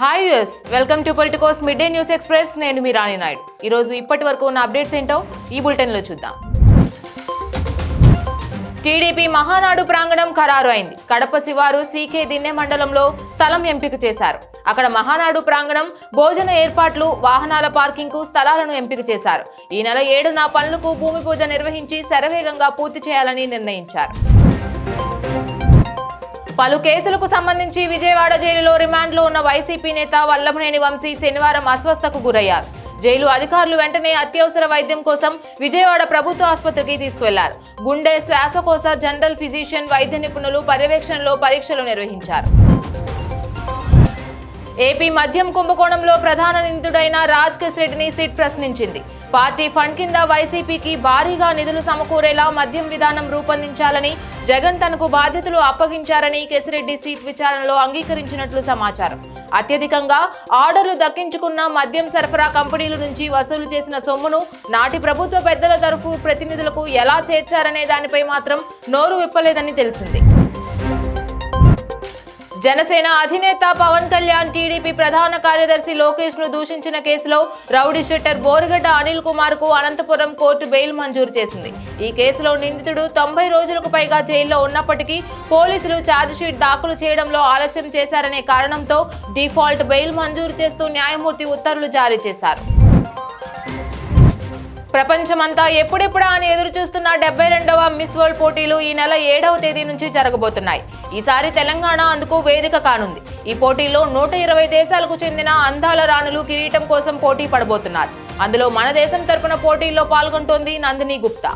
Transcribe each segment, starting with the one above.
Hi US welcome to Politicos mid day news express. నేను మీ రాణి నాయుడు. ఈరోజు ఇప్పటి వరకు ఉన్న అప్డేట్స్ ఏంటో ఈ బులెటిన్లో చూద్దాం. టీడీపీ మహానాడు ప్రాంగణం ఖరారు అయింది. కడప శివారు సీకే దిన్నె మండలంలో స్థలం ఎంపిక చేశారు. అక్కడ మహానాడు ప్రాంగణం, భోజన ఏర్పాట్లు, వాహనాల పార్కింగ్ కు స్థలాలను ఎంపిక చేశారు. ఈ నెల 7న పనులకు భూమి పూజ నిర్వహించి శరవేగంగా పూర్తి చేయాలని నిర్ణయించారు. పలు కేసులకు సంబంధించి విజయవాడ జైలులో రిమాండ్లో ఉన్న వైసీపీ నేత వల్లభనేని వంశీ శనివారం అస్వస్థతకు గురయ్యారు. జైలు అధికారులు వెంటనే అత్యవసర వైద్యం కోసం విజయవాడ ప్రభుత్వ ఆసుపత్రికి తీసుకువెళ్లారు. గుండె, శ్వాసకోశ జనరల్ ఫిజిషియన్ వైద్య నిపుణులు పర్యవేక్షణలో పరీక్షలు నిర్వహించారు. ఏపీ మద్యం కుంభకోణంలో ప్రధాన నిందితుడైన రాజకేశ్ రెడ్డిని సిట్ ప్రశ్నించింది. పార్టీ ఫండ్ కింద వైసీపీకి భారీగా నిధులు సమకూరేలా మద్యం విధానం రూపొందించాలని జగన్ తనకు బాధ్యతలు అప్పగించారని కేశిరెడ్డి సిట్ విచారణలో అంగీకరించినట్లు సమాచారం. అత్యధికంగా ఆర్డర్లు దక్కించుకున్న మద్యం సరఫరా కంపెనీల నుంచి వసూలు చేసిన సొమ్మును నాటి ప్రభుత్వ పెద్దల తరఫు ప్రతినిధులకు ఎలా చేర్చారనే దానిపై మాత్రం నోరు విప్పలేదని తెలిసింది. జనసేన అధినేత పవన్ కళ్యాణ్ టీడీపీ ప్రధాన కార్యదర్శి లోకేష్ ను దూషించిన కేసులో రౌడీ షీటర్ బోరుగడ్డ అనిల్ కుమార్ కు అనంతపురం కోర్టు బెయిల్ మంజూరు చేసింది. ఈ కేసులో నిందితుడు 90 రోజులకు పైగా జైల్లో ఉన్నప్పటికీ పోలీసులు ఛార్జిషీట్ దాఖలు చేయడంలో ఆలస్యం చేశారనే కారణంతో డిఫాల్ట్ బెయిల్ మంజూరు చేస్తూ న్యాయమూర్తి ఉత్తర్వులు జారీ చేశారు. ప్రపంచమంతా ఎప్పుడెప్పుడా అని ఎదురు చూస్తున్న 72వ మిస్ వరల్డ్ పోటీలు ఈ నెల 7వ తేదీ నుంచి జరగబోతున్నాయి. ఈసారి తెలంగాణ అందుకు వేదిక కానుంది. ఈ పోటీల్లో 120 దేశాలకు చెందిన అందాల రాణులు కిరీటం కోసం పోటీ పడబోతున్నారు. అందులో మన దేశం తరపున పోటీల్లో పాల్గొంటోంది నందిని గుప్తా.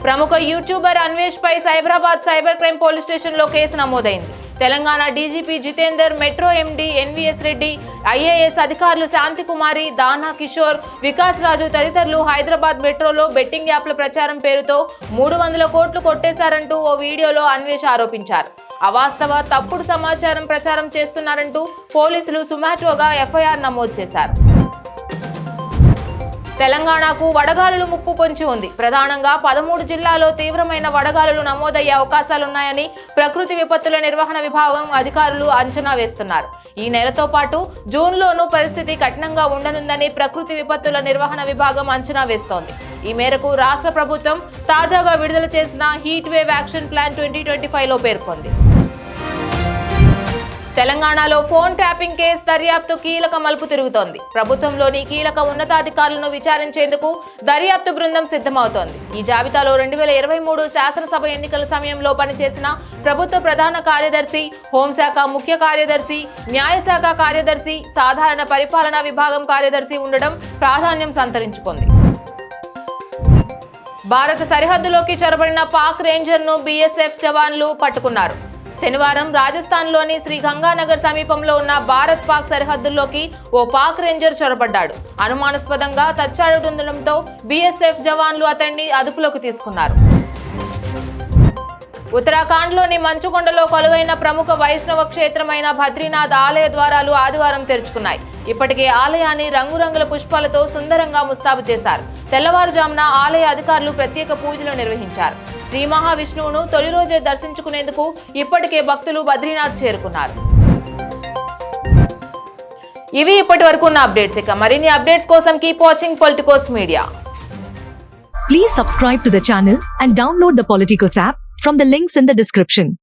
ప్రముఖ యూట్యూబర్ అన్వేష్ పై Cyberabad cyber crime police station లో కేసు నమోదైంది. Telangana DGP Jitender, metro MD NVS Reddy, IAS అధికారులు శాంతికుమారి, దానా కిషోర్, వికాస్ రాజు తదితరులు హైదరాబాద్ మెట్రోలో బెట్టింగ్ యాప్ల ప్రచారం పేరుతో 300 కోట్లు కొట్టేశారంటూ ఓ వీడియోలో అన్వేష్ ఆరోపించారు. అవాస్తవ తప్పుడు సమాచారం ప్రచారం చేస్తున్నారంటూ పోలీసులు సుమాటోగా ఎఫ్ఐఆర్ నమోదు చేశారు. తెలంగాణకు వడగాలులు ముప్పు పొంచి ఉంది. ప్రధానంగా 13 జిల్లాల్లో తీవ్రమైన వడగాలులు నమోదయ్యే అవకాశాలున్నాయని ప్రకృతి విపత్తుల నిర్వహణ విభాగం అధికారులు అంచనా వేస్తున్నారు. ఈ నెలతో పాటు జూన్లోనూ పరిస్థితి కఠినంగా ఉండనుందని ప్రకృతి విపత్తుల నిర్వహణ విభాగం అంచనా వేస్తోంది. ఈ మేరకు రాష్ట్ర ప్రభుత్వం తాజాగా విడుదల చేసిన హీట్ వేవ్ యాక్షన్ ప్లాన్ 2025లో పేర్కొంది. తెలంగాణలో ఫోన్ ట్యాపింగ్ కేసు దర్యాప్తు కీలక మలుపు తిరుగుతోంది. ప్రభుత్వంలోని కీలక ఉన్నతాధికారులను విచారించేందుకు దర్యాప్తు బృందం సిద్ధమవుతోంది. ఈ జాబితాలో 2023 శాసనసభ ఎన్నికల సమయంలో పనిచేసిన ప్రభుత్వ ప్రధాన కార్యదర్శి, హోంశాఖ ముఖ్య కార్యదర్శి, న్యాయశాఖ కార్యదర్శి, సాధారణ పరిపాలనా విభాగం కార్యదర్శి ఉండడం ప్రాధాన్యం సంతరించుకుంది. భారత సరిహద్దులోకి చొరబడిన పాక్ రేంజర్ను బీఎస్ఎఫ్ జవాన్లు పట్టుకున్నారు. శనివారం రాజస్థాన్లోని శ్రీ గంగానగర్ సమీపంలో ఉన్న భారత్ పాక్ సరిహద్దుల్లోకి ఓ పాక్ రేంజర్ చొరబడ్డాడు. అనుమానాస్పదంగా తచ్చాడుతుండటంతో బీఎస్ఎఫ్ జవాన్లు అతన్ని అదుపులోకి తీసుకున్నారు. ఉత్తరాఖండ్లోని మంచుకొండలో కొలువైన ప్రముఖ వైష్ణవ క్షేత్రమైన బద్రీనాథ్ ఆలయ ద్వారాలు ఆదివారం తెరుచుకున్నాయి. ఇప్పటికే ఆలయాన్ని రంగురంగుల పుష్పాలతో సుందరంగా ముస్తాబు చేశారు. తెల్లవారుజామున ఆలయ అధికారులు ప్రత్యేక పూజలు నిర్వహించారు. శ్రీ మహావిష్ణువును తొలి రోజే దర్శించుకునేందుకు ఇప్పటికే భక్తులు బద్రీనాథ్ చేరుకున్నారు. ఇవి ఇప్పటి వరకు ఉన్న అప్డేట్స్. ఇక మరిన్ని అప్డేట్స్ కోసం keep watching Politicos media. Please subscribe to the channel and download the Politicos app from the links in the description.